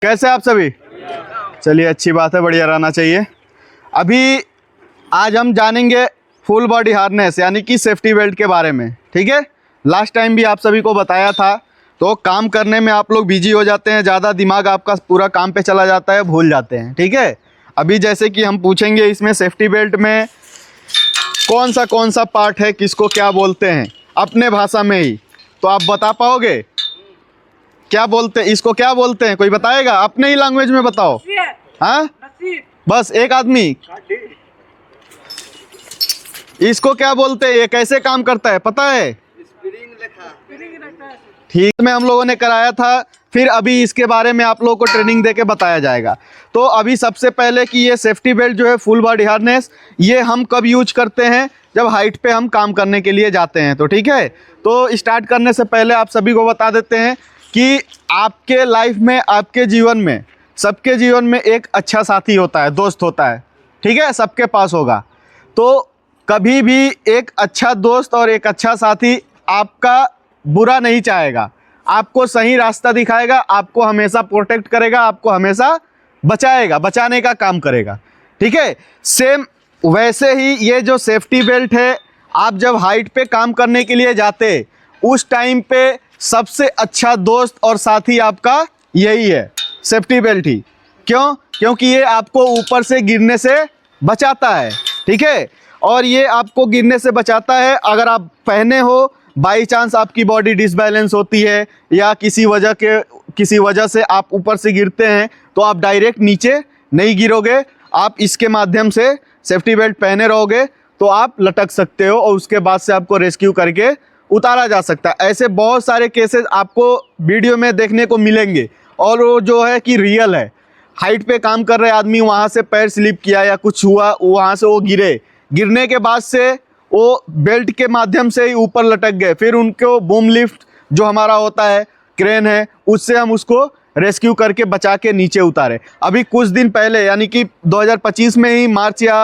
कैसे आप सभी? चलिए, अच्छी बात है, बढ़िया रहना चाहिए। अभी आज हम जानेंगे फुल बॉडी हार्नेस यानी कि सेफ्टी बेल्ट के बारे में। ठीक है, लास्ट टाइम भी आप सभी को बताया था, तो काम करने में आप लोग बिजी हो जाते हैं, ज़्यादा दिमाग आपका पूरा काम पे चला जाता है, भूल जाते हैं। ठीक है, अभी जैसे कि हम पूछेंगे इसमें सेफ्टी बेल्ट में कौन सा पार्ट है, किसको क्या बोलते हैं, अपने भाषा में ही। तो आप बता पाओगे क्या बोलते हैं इसको, क्या बोलते हैं? कोई बताएगा? अपने ही लैंग्वेज में बताओ। हाँ, बस एक आदमी। इसको क्या बोलते हैं? ये कैसे काम करता है पता है? ठीक में हम लोगों ने कराया था, फिर अभी इसके बारे में आप लोगों को ट्रेनिंग देके बताया जाएगा। तो अभी सबसे पहले कि ये सेफ्टी बेल्ट जो है फुल बॉडी हार्नेस, ये हम कब यूज करते हैं? जब हाइट पे हम काम करने के लिए जाते हैं। तो ठीक है, तो स्टार्ट करने से पहले आप सभी को बता देते हैं कि आपके लाइफ में, आपके जीवन में, सबके जीवन में एक अच्छा साथी होता है, दोस्त होता है। ठीक है, सबके पास होगा। तो कभी भी एक अच्छा दोस्त और एक अच्छा साथी आपका बुरा नहीं चाहेगा, आपको सही रास्ता दिखाएगा, आपको हमेशा प्रोटेक्ट करेगा, आपको हमेशा बचाएगा, बचाने का काम करेगा। ठीक है, सेम वैसे ही ये जो सेफ्टी बेल्ट है, आप जब हाइट पे काम करने के लिए जाते उस टाइम पे सबसे अच्छा दोस्त और साथी आपका यही है, सेफ्टी बेल्ट ही। क्यों? क्योंकि ये आपको ऊपर से गिरने से बचाता है। ठीक है, और ये आपको गिरने से बचाता है। अगर आप पहने हो, बाई चांस आपकी बॉडी डिसबैलेंस होती है या किसी वजह से आप ऊपर से गिरते हैं, तो आप डायरेक्ट नीचे नहीं गिरोगे। आप इसके माध्यम से सेफ्टी बेल्ट पहने रहोगे तो आप लटक सकते हो और उसके बाद से आपको रेस्क्यू करके उतारा जा सकता है। ऐसे बहुत सारे केसेस आपको वीडियो में देखने को मिलेंगे, और वो जो है कि रियल है। हाइट पे काम कर रहे आदमी, वहाँ से पैर स्लिप किया या कुछ हुआ, वहाँ से वो गिरने के बाद से वो बेल्ट के माध्यम से ही ऊपर लटक गए। फिर उनको बूम लिफ्ट जो हमारा होता है, क्रेन है, उससे हम उसको रेस्क्यू करके बचा के नीचे उतारे। अभी कुछ दिन पहले यानी कि 2025 में ही मार्च या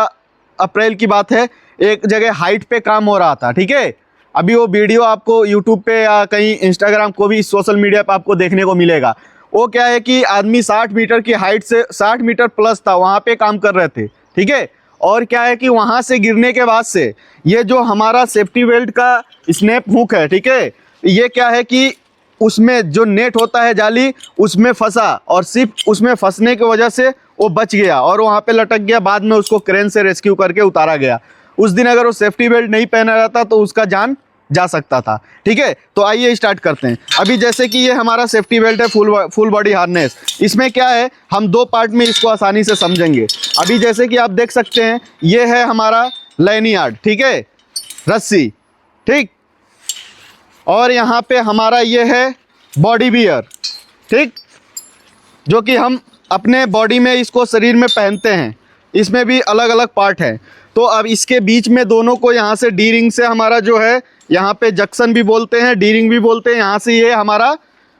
अप्रैल की बात है, एक जगह हाइट पे काम हो रहा था। ठीक है, अभी वो वीडियो आपको यूट्यूब पे या कहीं इंस्टाग्राम को भी, सोशल मीडिया पे आपको देखने को मिलेगा। वो क्या है कि आदमी 60 मीटर की हाइट से, 60 मीटर प्लस था, वहाँ पे काम कर रहे थे। ठीक है, और क्या है कि वहाँ से गिरने के बाद से ये जो हमारा सेफ्टी बेल्ट का स्नैप हुक है, ठीक है, ये क्या है कि उसमें जो नेट होता है, जाली, उसमें फंसा और सिर्फ उसमें फंसने की वजह से वो बच गया और वहाँ पे लटक गया। बाद में उसको क्रेन से रेस्क्यू करके उतारा गया। उस दिन अगर वो सेफ्टी बेल्ट नहीं पहना रहता तो उसका जान जा सकता था। ठीक है, तो आइए स्टार्ट करते हैं। अभी जैसे कि ये हमारा सेफ्टी बेल्ट है फुल बॉडी हार्नेस, इसमें क्या है, हम दो पार्ट में इसको आसानी से समझेंगे। अभी जैसे कि आप देख सकते हैं, ये है हमारा लैनियार्ड, ठीक है, रस्सी, ठीक, और यहाँ पे हमारा ये है बॉडी बियर, ठीक, जो कि हम अपने बॉडी में इसको शरीर में पहनते हैं। इसमें भी अलग अलग पार्ट हैं। तो अब इसके बीच में दोनों को यहाँ से डी रिंग से हमारा जो है, यहाँ पे जंक्शन भी बोलते हैं, डी रिंग भी बोलते हैं, यहाँ से ये हमारा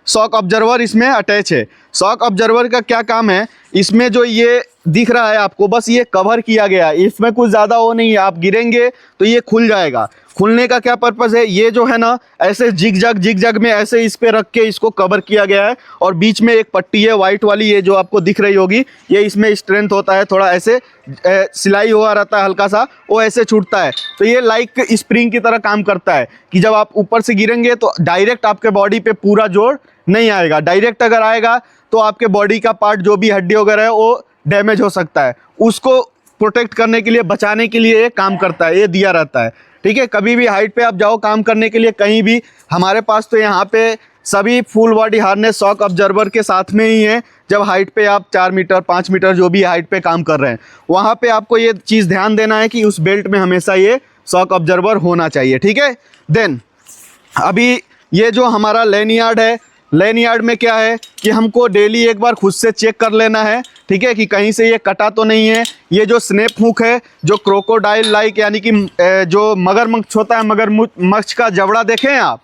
शॉक ऑब्जर्वर इसमें अटैच है। शॉक ऑब्जर्वर का क्या काम है, इसमें जो ये दिख रहा है आपको, बस ये कवर किया गया है, इसमें कुछ ज़्यादा वो नहीं है। आप गिरेंगे तो ये खुल जाएगा। खुलने का क्या पर्पज़ है, ये जो है ना, ऐसे जिग जग में ऐसे इस पे रख के इसको कवर किया गया है। और बीच में एक पट्टी है वाइट वाली, ये जो आपको दिख रही होगी, ये इसमें स्ट्रेंथ होता है, थोड़ा ऐसे सिलाई हुआ रहता है हल्का सा, वो ऐसे छूटता है। तो ये लाइक स्प्रिंग की तरह काम करता है कि जब आप ऊपर से गिरेंगे तो डायरेक्ट आपके बॉडी पे पूरा जोर नहीं आएगा। डायरेक्ट अगर आएगा तो आपके बॉडी का पार्ट, जो भी हड्डी वगैरह है, वो डैमेज हो सकता है। उसको प्रोटेक्ट करने के लिए, बचाने के लिए ये काम करता है, ये दिया रहता है। ठीक है, कभी भी हाइट पे आप जाओ काम करने के लिए कहीं भी, हमारे पास तो यहाँ पे सभी full body harness shock observer के साथ में ही है। जब हाइट पे आप 4 मीटर 5 मीटर जो भी हाइट पे काम कर रहे हैं, वहाँ पे आपको ये चीज़ ध्यान देना है कि उस बेल्ट में हमेशा ये शॉक ऑब्जर्वर होना चाहिए। ठीक है, देन अभी ये जो हमारा लैनियार्ड है, लैनियार्ड में क्या है कि हमको डेली एक बार खुद से चेक कर लेना है, ठीक है, कि कहीं से ये कटा तो नहीं है। ये जो स्नैप हुक है, जो क्रोकोडाइल लाइक यानी कि जो मगरमच्छ होता है, मगरमच्छ का जबड़ा देखें आप,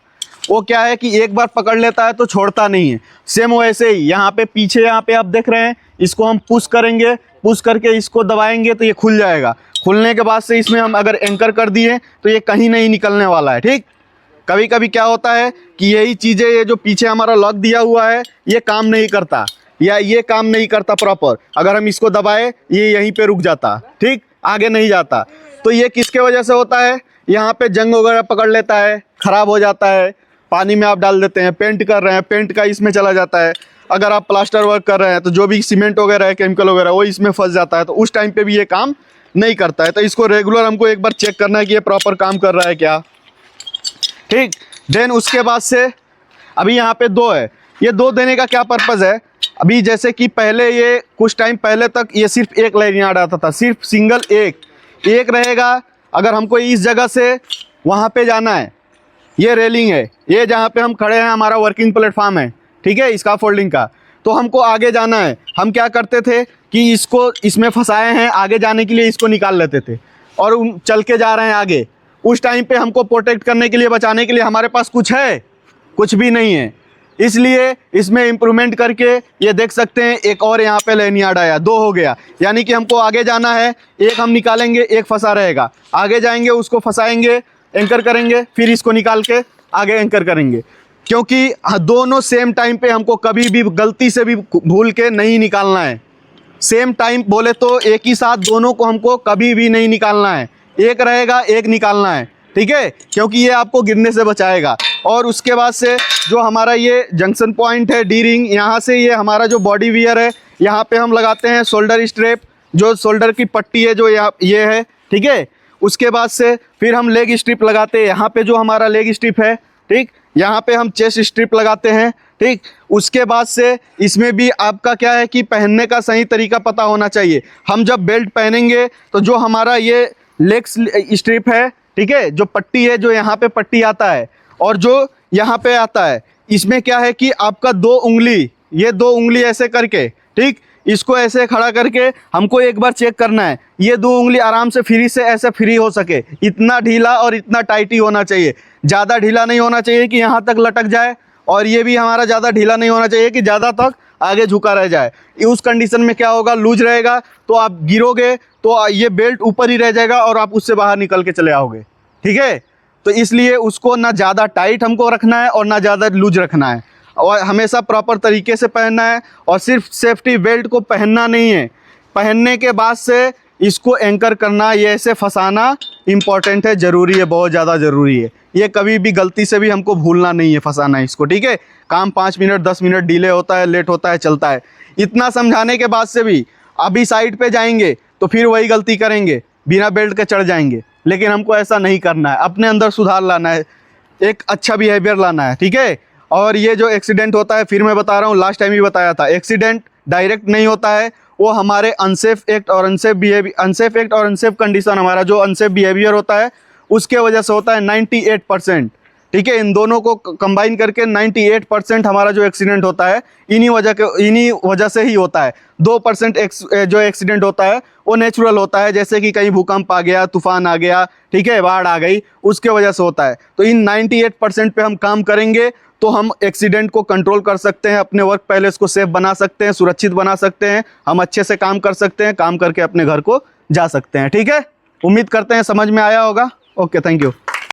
वो क्या है कि एक बार पकड़ लेता है तो छोड़ता नहीं है। सेम वैसे ही यहाँ पे पीछे, यहाँ पे आप देख रहे हैं, इसको हम पुश करेंगे, पुश करके इसको दबाएंगे तो ये खुल जाएगा। खुलने के बाद से इसमें हम अगर एंकर कर दिए तो ये कहीं नहीं निकलने वाला है। ठीक, कभी कभी क्या होता है कि यही चीज़ें, ये जो पीछे हमारा लॉक दिया हुआ है, ये काम नहीं करता, या ये काम नहीं करता प्रॉपर, अगर हम इसको दबाए ये यहीं पे रुक जाता, ठीक, आगे नहीं जाता। तो ये किसके वजह से होता है, यहाँ पे जंग वगैरह पकड़ लेता है, ख़राब हो जाता है, पानी में आप डाल देते हैं, पेंट कर रहे हैं, पेंट का इसमें चला जाता है, अगर आप प्लास्टर वर्क कर रहे हैं तो जो भी सीमेंट वगैरह है, केमिकल वगैरह, वो इसमें फंस जाता है, तो उस टाइम पे भी ये काम नहीं करता है। तो इसको रेगुलर हमको एक बार चेक करना है कि ये प्रॉपर काम कर रहा है क्या, ठीक। देन उसके बाद से अभी यहाँ पे 2 है, ये 2 देने का क्या पर्पज़ है, अभी जैसे कि पहले ये कुछ टाइम पहले तक ये सिर्फ एक लैनियार्ड आता था, सिर्फ सिंगल एक रहेगा। अगर हमको इस जगह से वहाँ पे जाना है, ये रेलिंग है, ये जहाँ पे हम खड़े हैं हमारा वर्किंग प्लेटफॉर्म है, ठीक है, स्कैफोल्डिंग का, तो हमको आगे जाना है। हम क्या करते थे कि इसको इसमें फंसाए हैं, आगे जाने के लिए इसको निकाल लेते थे और चल के जा रहे हैं आगे। उस टाइम पे हमको प्रोटेक्ट करने के लिए, बचाने के लिए हमारे पास कुछ है, कुछ भी नहीं है। इसलिए इसमें इम्प्रूवमेंट करके ये देख सकते हैं एक और यहाँ पे लैनियार्ड आया, 2 हो गया, यानी कि हमको आगे जाना है, एक हम निकालेंगे, एक फंसा रहेगा, आगे जाएंगे उसको फंसाएंगे, एंकर करेंगे, फिर इसको निकाल के आगे एंकर करेंगे, क्योंकि दोनों सेम टाइम पे हमको कभी भी गलती से भी भूल के नहीं निकालना है। सेम टाइम बोले तो एक ही साथ दोनों को हमको कभी भी नहीं निकालना है, एक रहेगा एक निकालना है, ठीक है, क्योंकि ये आपको गिरने से बचाएगा। और उसके बाद से जो हमारा ये जंक्शन पॉइंट है, डी रिंग, यहाँ से ये हमारा जो बॉडी वियर है, यहाँ पे हम लगाते हैं शोल्डर स्ट्रेप, जो शोल्डर की पट्टी है जो ये है, ठीक है। उसके बाद से फिर हम लेग स्ट्रिप लगाते हैं, यहाँ पे जो हमारा लेग स्ट्रिप है, ठीक, यहाँ पे हम चेस्ट स्ट्रिप लगाते हैं, ठीक। उसके बाद से इसमें भी आपका क्या है कि पहनने का सही तरीका पता होना चाहिए। हम जब बेल्ट पहनेंगे तो जो हमारा ये लेग स्ट्रिप है, ठीक है, जो पट्टी है, जो यहाँ पे पट्टी आता है और जो यहाँ पे आता है, इसमें क्या है कि आपका 2 उंगली, ये 2 उंगली ऐसे करके, ठीक, इसको ऐसे खड़ा करके हमको एक बार चेक करना है, ये 2 उंगली आराम से फ्री से ऐसे फ्री हो सके, इतना ढीला और इतना टाइट ही होना चाहिए। ज़्यादा ढीला नहीं होना चाहिए कि यहाँ तक लटक जाए, और ये भी हमारा ज़्यादा ढीला नहीं होना चाहिए कि ज़्यादा तक आगे झुका रह जाए। उस कंडीशन में क्या होगा, लूज रहेगा तो आप गिरोगे तो ये बेल्ट ऊपर ही रह जाएगा और आप उससे बाहर निकल के चले आओगे, ठीक है। तो इसलिए उसको ना ज़्यादा टाइट हमको रखना है और ना ज़्यादा लूज रखना है, और हमेशा प्रॉपर तरीके से पहनना है। और सिर्फ सेफ्टी बेल्ट को पहनना नहीं है, पहनने के बाद से इसको एंकर करना, ये ऐसे फंसाना इम्पॉर्टेंट है, ज़रूरी है, बहुत ज़्यादा ज़रूरी है। ये कभी भी गलती से भी हमको भूलना नहीं है फंसाना इसको, ठीक है। काम 5 मिनट 10 मिनट डिले होता है, लेट होता है, चलता है। इतना समझाने के बाद से भी अभी साइड पे जाएंगे तो फिर वही गलती करेंगे, बिना बेल्ट के चढ़ जाएंगे। लेकिन हमको ऐसा नहीं करना है, अपने अंदर सुधार लाना है, एक अच्छा बिहेवियर लाना है, ठीक है। और ये जो एक्सीडेंट होता है, फिर मैं बता रहा हूँ, लास्ट टाइम भी बताया था, एक्सीडेंट डायरेक्ट नहीं होता है, वो हमारे अनसेफ एक्ट और अनसेफ कंडीशन, हमारा जो अनसेफ बिहेवियर होता है उसके वजह से होता है 98%, ठीक है। इन दोनों को कंबाइन करके 98% हमारा जो एक्सीडेंट होता है इन्हीं वजह से ही होता है। 2% जो एक्सीडेंट होता है वो नेचुरल होता है, जैसे कि कहीं भूकंप आ गया, तूफान आ गया, ठीक है, बाढ़ आ गई, उसके वजह से होता है। तो इन 98% पे हम काम करेंगे तो हम एक्सीडेंट को कंट्रोल कर सकते हैं, अपने वर्क पैलेस को सेफ बना सकते हैं, सुरक्षित बना सकते हैं, हम अच्छे से काम कर सकते हैं, काम करके अपने घर को जा सकते हैं, ठीक है। उम्मीद करते हैं समझ में आया होगा। Okay, thank you.